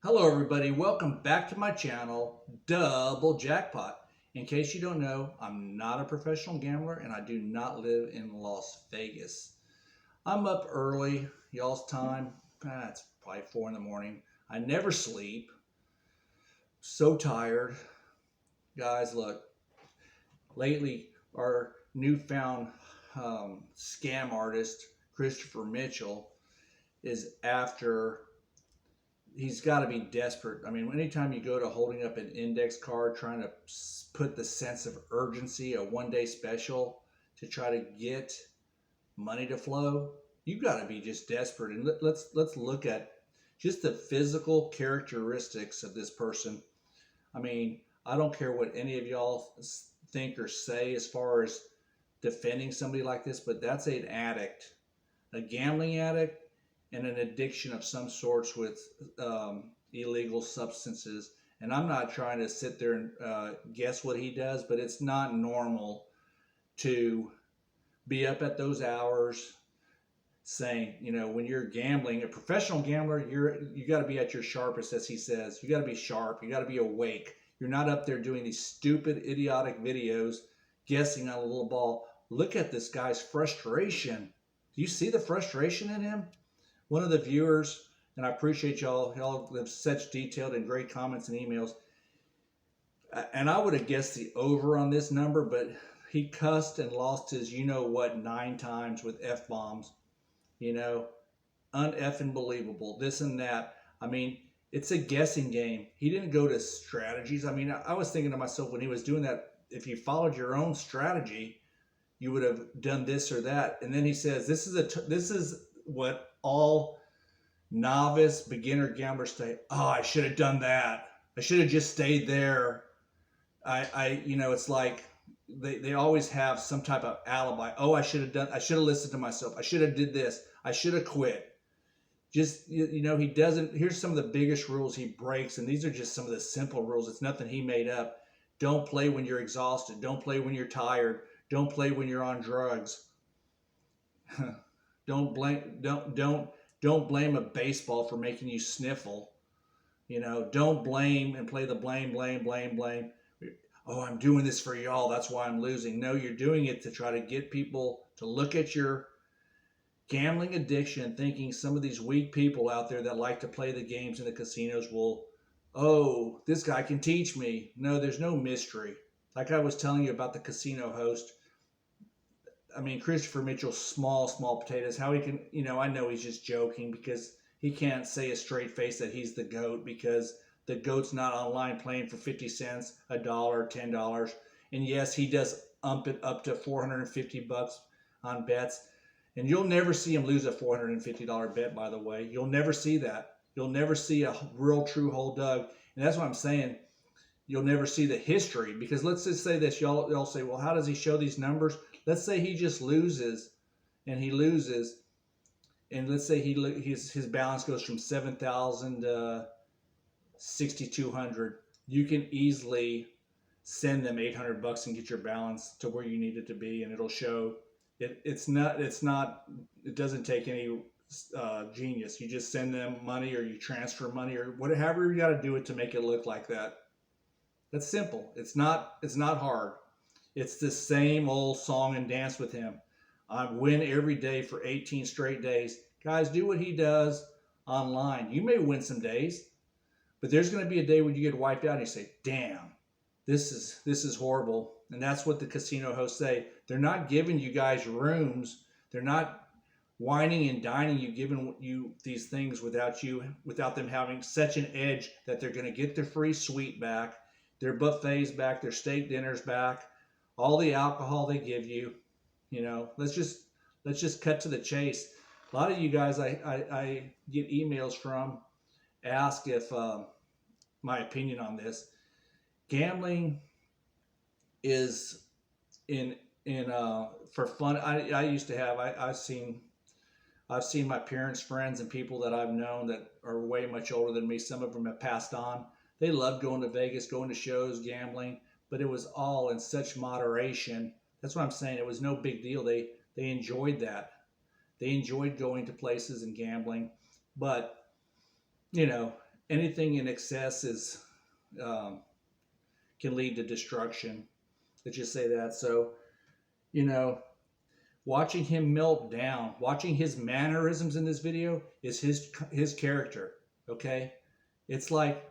Hello everybody, welcome back to my channel, Double Jackpot. In case you don't know, I'm not a professional gambler and I do not live in Las Vegas. I'm up early, y'all's time, it's probably 4 in the morning. I never sleep, so tired. Guys, look, lately our newfound scam artist, Christopher Mitchell, is after he's got to be desperate. I mean, anytime you go to holding up an index card, trying to put the sense of urgency, a one-day special to try to get money to flow, you got to be just desperate. And let's look at just the physical characteristics of this person. I mean, I don't care what any of y'all think or say as far as defending somebody like this, but that's an addict, a gambling addict, and an addiction of some sorts with illegal substances. And I'm not trying to sit there and guess what he does, but it's not normal to be up at those hours saying, when you're gambling, a professional gambler, you got to be at your sharpest, as he says. You got to be sharp. You got to be awake. You're not up there doing these stupid, idiotic videos, guessing on a little ball. Look at this guy's frustration. Do you see the frustration in him? One of the viewers, and I appreciate y'all have such detailed and great comments and emails, and I would have guessed the over on this number, but he cussed and lost his you-know-what 9 times with F-bombs, un-effing believable, this and that. I mean, it's a guessing game. He didn't go to strategies. I mean, I was thinking to myself when he was doing that, if you followed your own strategy, you would have done this or that. And then he says, this is what all novice beginner gamblers say. Oh, I should have done that. I should have just stayed there. It's like they always have some type of alibi. Oh, I should have listened to myself. I should have did this. I should have quit. Just, he doesn't. Here's some of the biggest rules he breaks. And these are just some of the simple rules. It's nothing he made up. Don't play when you're exhausted. Don't play when you're tired. Don't play when you're on drugs. Don't blame a baseball for making you sniffle. Don't blame and play the blame. Oh, I'm doing this for y'all. That's why I'm losing. No, you're doing it to try to get people to look at your gambling addiction, thinking some of these weak people out there that like to play the games in the casinos will, oh, this guy can teach me. No, there's no mystery. Like I was telling you about the casino host. I mean, Christopher Mitchell's small potatoes. How he can, I know he's just joking because he can't say a straight face that he's the GOAT because the GOAT's not online playing for 50 cents, $1, $10. And yes, he does ump it up to $450 on bets. And you'll never see him lose a $450 bet, by the way. You'll never see that. You'll never see a real true hold Doug. And that's what I'm saying. You'll never see the history because let's just say this. Y'all say, well, how does he show these numbers? Let's say he just loses, and let's say his balance goes from 7,000 to 6,200. You can easily send them $800 and get your balance to where you need it to be, and it'll show. It doesn't take any genius. You just send them money, or you transfer money, or whatever you got to do it to make it look like that. That's simple. It's not hard. It's the same old song and dance with him. I win every day for 18 straight days. Guys, do what he does online. You may win some days, but there's going to be a day when you get wiped out and you say, damn, this is horrible. And that's what the casino hosts say. They're not giving you guys rooms. They're not whining and dining you, giving you these things without them having such an edge that they're going to get their free suite back, their buffets back, their steak dinners back, all the alcohol they give you. Let's just cut to the chase. A lot of you guys I get emails from ask if my opinion on this. Gambling is in for fun. I used to have. I've seen my parents' friends and people that I've known that are way much older than me. Some of them have passed on. They loved going to Vegas, going to shows, gambling, but it was all in such moderation. That's what I'm saying. It was no big deal. They enjoyed that. They enjoyed going to places and gambling, but anything in excess is um, can lead to destruction. Let's just say that. So, you know, watching him melt down, watching his mannerisms in this video is his character. Okay, it's like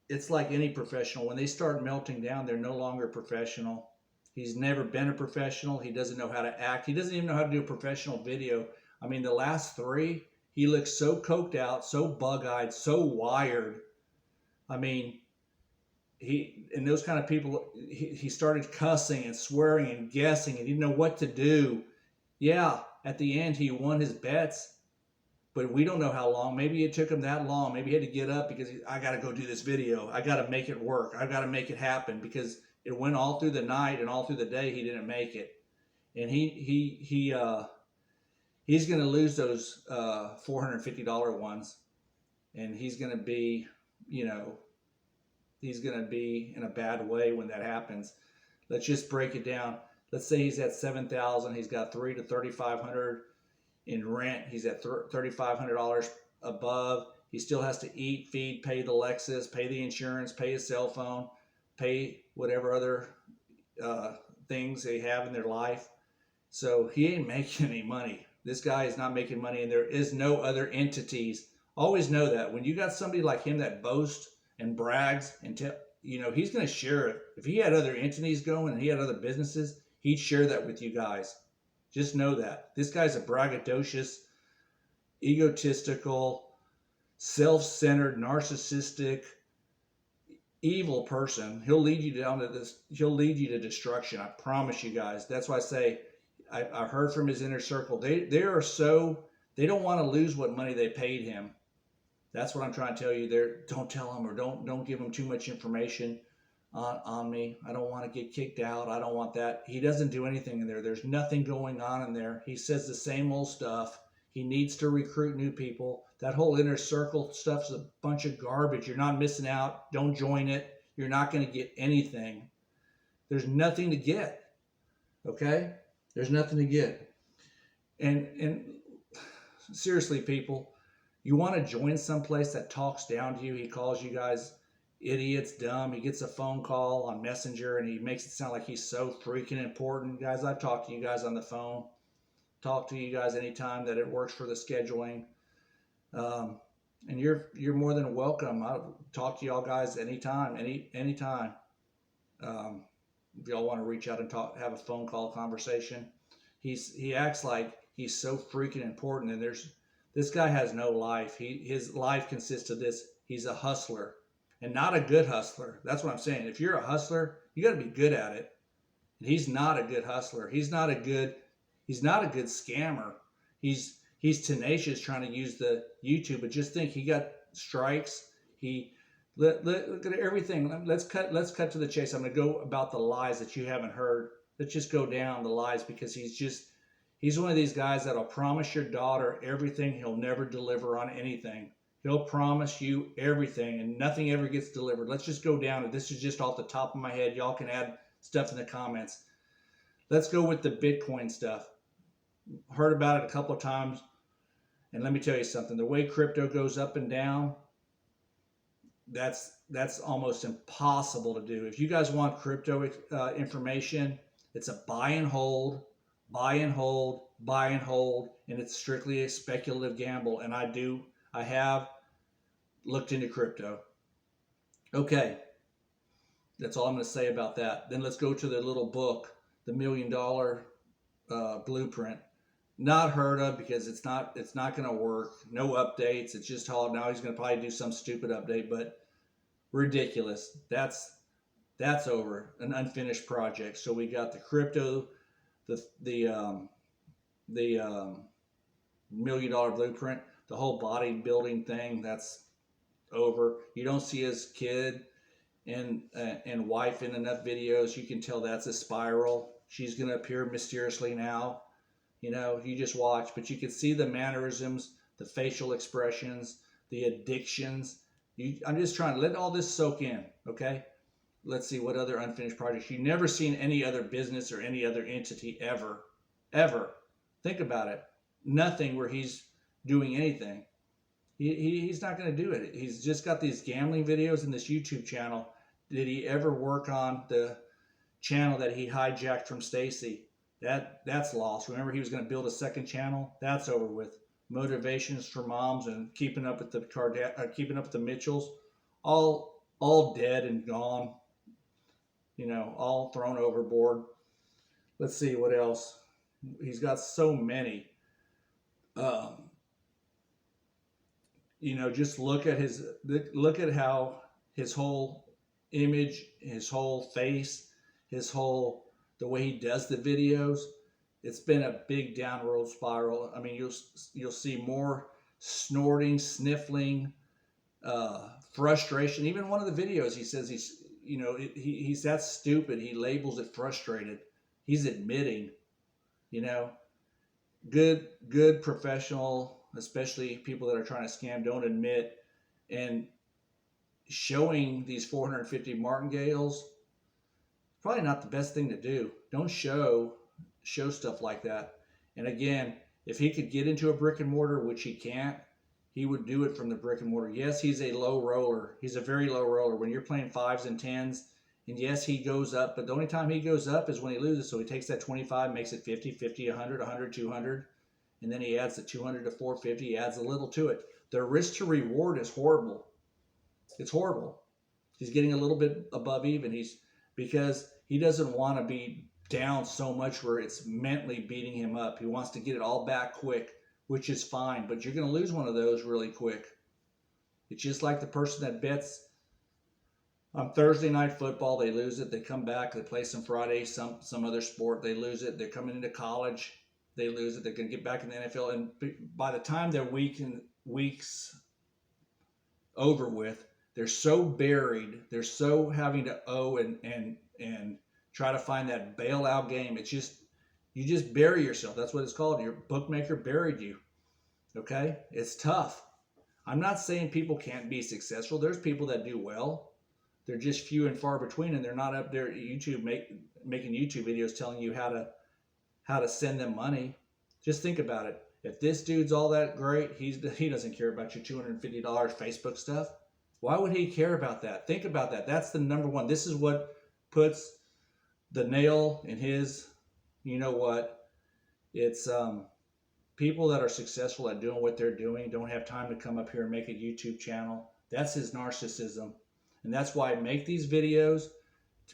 any professional. When they start melting down, they're no longer professional. He's never been a professional. He doesn't know how to act. He doesn't even know how to do a professional video. I mean, the last three, he looks so coked out, so bug-eyed, so wired. I mean, he and those kind of people, he started cussing and swearing and guessing and didn't know what to do. Yeah, at the end, he won his bets, but we don't know how long. Maybe it took him that long. Maybe he had to get up because I got to go do this video. I got to make it work. I got to make it happen, because it went all through the night and all through the day. He didn't make it, and he's going to lose those $450 ones, and he's going to be, you know, he's going to be in a bad way when that happens. Let's just break it down. Let's say he's at 7,000. He's got $300 to $3,500 in rent. He's at $3,500 above. He still has to eat, feed, pay the Lexus, pay the insurance, pay his cell phone, pay whatever other things they have in their life. So he ain't making any money. This guy is not making money, and there is no other entities. Always know that when you got somebody like him that boasts and brags and you know, he's going to share it. If he had other entities going and he had other businesses, he'd share that with you guys. Just know that. This guy's a braggadocious, egotistical, self-centered, narcissistic, evil person. He'll lead you down to this. He'll lead you to destruction. I promise you guys. That's why I say I heard from his inner circle. They don't want to lose what money they paid him. That's what I'm trying to tell you. Don't tell him, or don't give him too much information on me. I don't want to get kicked out. I don't want that. He doesn't do anything in there. There's nothing going on in there. He says the same old stuff. He needs to recruit new people. That whole inner circle stuff's a bunch of garbage. You're not missing out. Don't join it. You're not going to get anything. There's nothing to get. Okay? There's nothing to get. And seriously, people, you want to join someplace that talks down to you. He calls you guys idiots, dumb. He gets a phone call on Messenger and he makes it sound like he's so freaking important. Guys, I've talked to you guys on the phone. Talk to you guys anytime that it works for the scheduling. And you're more than welcome. I'll talk to y'all guys anytime, anytime. If y'all want to reach out and talk, have a phone call conversation. He acts like he's so freaking important, and this guy has no life. His life consists of this. He's a hustler, and not a good hustler. That's what I'm saying. If you're a hustler, you got to be good at it. And he's not a good hustler. He's not a good scammer. He's tenacious trying to use the YouTube, but just think, he got strikes. Look at everything. Let's cut to the chase. I'm going to go about the lies that you haven't heard. Let's just go down the lies, because he's one of these guys that'll promise your daughter everything. He'll never deliver on anything. He'll promise you everything and nothing ever gets delivered. Let's just go down. This is just off the top of my head. Y'all can add stuff in the comments. Let's go with the Bitcoin stuff. Heard about it a couple of times. And let me tell you something. The way crypto goes up and down, that's almost impossible to do. If you guys want crypto information, it's a buy and hold, buy and hold, buy and hold, and it's strictly a speculative gamble. And I have looked into crypto. Okay, that's all I'm going to say about that. Then let's go to the little book, the $1 Million Blueprint. Not heard of, because it's not going to work. No updates. It's just all, now he's going to probably do some stupid update, but ridiculous. That's over, an unfinished project. So we got the crypto, the $1 Million Blueprint, the whole bodybuilding thing. That's over. You don't see his kid and wife in enough videos. You can tell that's a spiral. She's going to appear mysteriously now. You know, you just watch, but you can see the mannerisms, the facial expressions, the addictions. I'm just trying to let all this soak in, okay? Let's see what other unfinished projects. You've never seen any other business or any other entity ever. Think about it. Nothing where he's doing anything. He's not going to do it. He's just got these gambling videos in this YouTube channel. Did he ever work on the channel that he hijacked from Stacy? That's lost. Remember, he was going to build a second channel. That's over with. Motivations for moms and keeping up with the Mitchells, all dead and gone. You know, all thrown overboard. Let's see what else. He's got so many. Um, you know, just look at how his whole image, his whole face, his whole the way he does the videos. It's been a big downward spiral. I mean, you'll see more snorting, sniffling, frustration. Even one of the videos, he says he's that stupid. He labels it frustrated. He's admitting, you know, good professional, especially people that are trying to scam, don't admit. And showing these 450 martingales, probably not the best thing to do. Don't show stuff like that. And again, if he could get into a brick and mortar, which he can't, he would do it from the brick and mortar. Yes, he's a low roller. He's a very low roller. When you're playing fives and tens, and yes, he goes up, but the only time he goes up is when he loses. So he takes that 25, makes it 50, 50, 100, 100, 200, and then he adds the 200 to 450. He adds a little to it. The risk to reward is horrible. It's horrible. He's getting a little bit above even. Because he doesn't want to be down so much where it's mentally beating him up. He wants to get it all back quick, which is fine, but you're going to lose one of those really quick. It's just like the person that bets on Thursday night football. They lose it. They come back. They play some Friday, some other sport. They lose it. They're coming into college. They lose it. They're going to get back in the NFL. And by the time their weeks over with, they're so buried. They're so having to owe and try to find that bailout game. It's just, you just bury yourself. That's what it's called. Your bookmaker buried you. Okay? It's tough. I'm not saying people can't be successful. There's people that do well. They're just few and far between, and they're not up there at YouTube making YouTube videos telling you how to send them money. Just think about it. If this dude's all that great, he doesn't care about your $250 Facebook stuff. Why would he care about that? Think about that. That's the number one. This is what puts the nail in his, you know what? It's people that are successful at doing what they're doing don't have time to come up here and make a YouTube channel. That's his narcissism. And that's why I make these videos,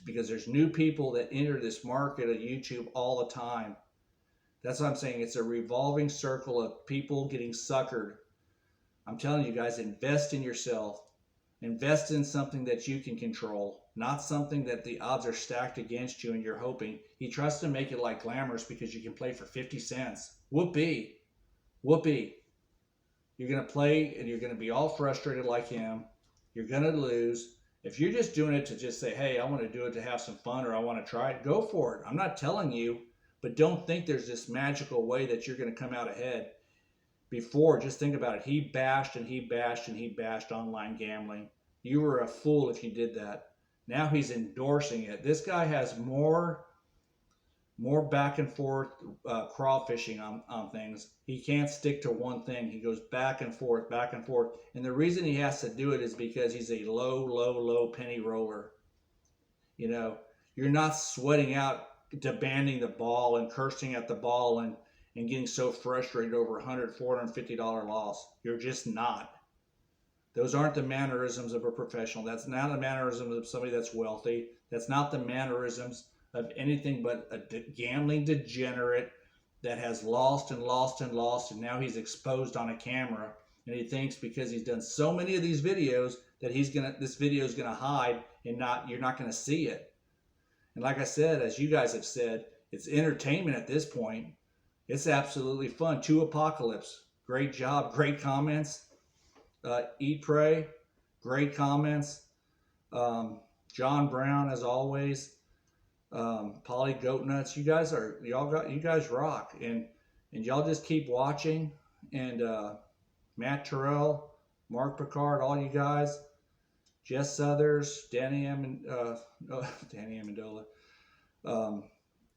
because there's new people that enter this market of YouTube all the time. That's what I'm saying. It's a revolving circle of people getting suckered. I'm telling you guys, invest in yourself. Invest in something that you can control, not something that the odds are stacked against you and you're hoping. He tries to make it like glamorous because you can play for 50 cents. Whoopee. Whoopee. You're going to play and you're going to be all frustrated like him. You're going to lose. If you're just doing it to just say, hey, I want to do it to have some fun or I want to try it, go for it. I'm not telling you, but don't think there's this magical way that you're going to come out ahead. Before, just think about it. He bashed and he bashed and he bashed online gambling. You were a fool if you did that. Now he's endorsing it. This guy has more back and forth crawfishing on things. He can't stick to one thing. He goes back and forth, back and forth. And the reason he has to do it is because he's a low penny roller. You know, you're not sweating out demanding the ball and cursing at the ball and getting so frustrated over $100, $450 loss. You're just not. Those aren't the mannerisms of a professional. That's not the mannerisms of somebody that's wealthy. That's not the mannerisms of anything but a gambling degenerate that has lost and lost and lost, and now he's exposed on a camera, and he thinks because he's done so many of these videos that this video is gonna hide and you're not gonna see it. And like I said, as you guys have said, it's entertainment at this point. It's absolutely fun. To Apocalypse, great job, great comments. Eat Pray, great comments. John Brown, as always. Polly Goat Nuts, you guys rock, and y'all just keep watching. And Matt Terrell, Mark Picard, all you guys, Jess Southers, Danny Amendola,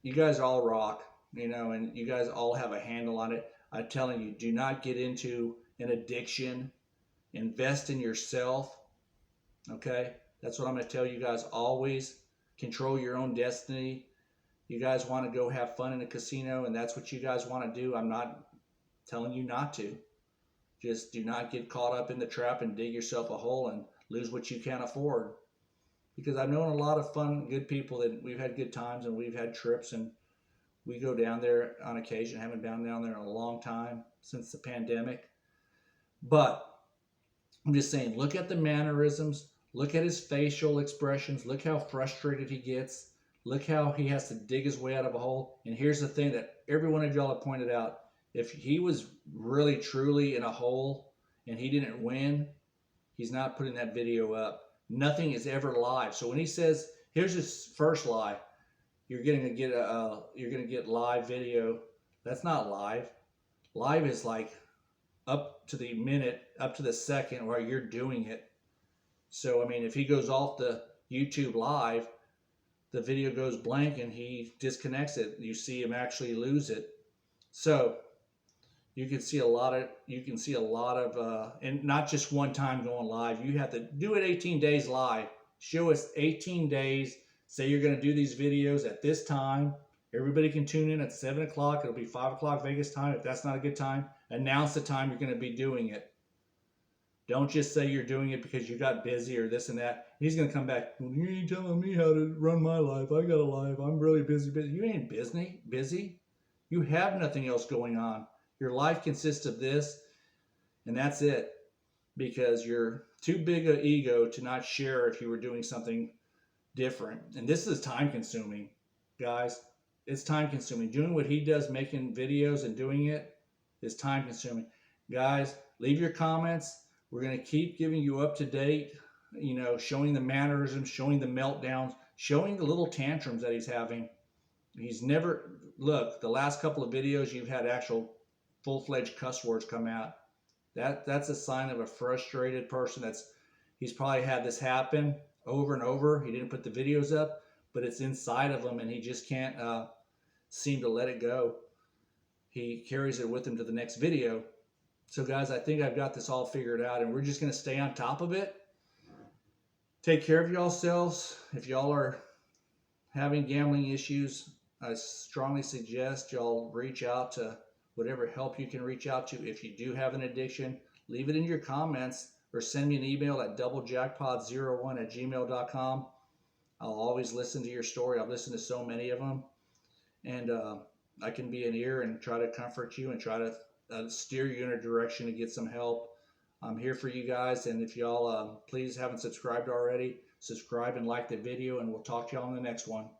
you guys all rock, you know, and you guys all have a handle on it. I'm telling you, do not get into an addiction. Invest in yourself. Okay? That's what I'm going to tell you guys always. Control your own destiny. You guys want to go have fun in a casino and that's what you guys want to do. I'm not telling you not to. Just do not get caught up in the trap and dig yourself a hole and lose what you can't afford. Because I've known a lot of fun, good people that we've had good times and we've had trips and we go down there on occasion. I haven't been down there in a long time since the pandemic. But I'm just saying, look at the mannerisms, look at his facial expressions, look how frustrated he gets, look how he has to dig his way out of a hole. And here's the thing that every one of y'all have pointed out. If he was really truly in a hole and he didn't win, he's not putting that video up. Nothing is ever live. So when he says, here's his first lie, you're gonna get live video. That's not live. Live is like up to the minute, up to the second where you're doing it. So I mean, if he goes off the YouTube live, the video goes blank and he disconnects it. You see him actually lose it. So you can see a lot of, and not just one time going live. You have to do it 18 days live. Show us 18 days. Say you're going to do these videos at this time. Everybody can tune in at 7 o'clock. It'll be 5 o'clock Vegas time. If that's not a good time, announce the time you're going to be doing it. Don't just say you're doing it because you got busy or this and that. He's going to come back. You ain't telling me how to run my life. I got a life. I'm really busy. You ain't busy. You have nothing else going on. Your life consists of this, and that's it. Because you're too big an ego to not share if you were doing something different. And this is time consuming, guys. It's time consuming. Doing what he does, making videos and doing it, is time consuming. Guys, leave your comments. We're going to keep giving you up to date, showing the mannerisms, showing the meltdowns, showing the little tantrums that he's having. He's never, look, the last couple of videos you've had actual full-fledged cuss words come out. That's a sign of a frustrated person. He's probably had this happen over and over. He didn't put the videos up, but it's inside of him and he just can't seem to let it go. He carries it with him to the next video. So guys, I think I've got this all figured out and we're just going to stay on top of it. Take care of yourselves. If y'all are having gambling issues, I strongly suggest y'all reach out to whatever help you can reach out to. If you do have an addiction, leave it in your comments or send me an email at doublejackpot01@gmail.com. I'll always listen to your story. I've listened to so many of them. And I can be an ear and try to comfort you and try to steer you in a direction to get some help. I'm here for you guys. And if y'all please haven't subscribed already, subscribe and like the video. And we'll talk to y'all on the next one.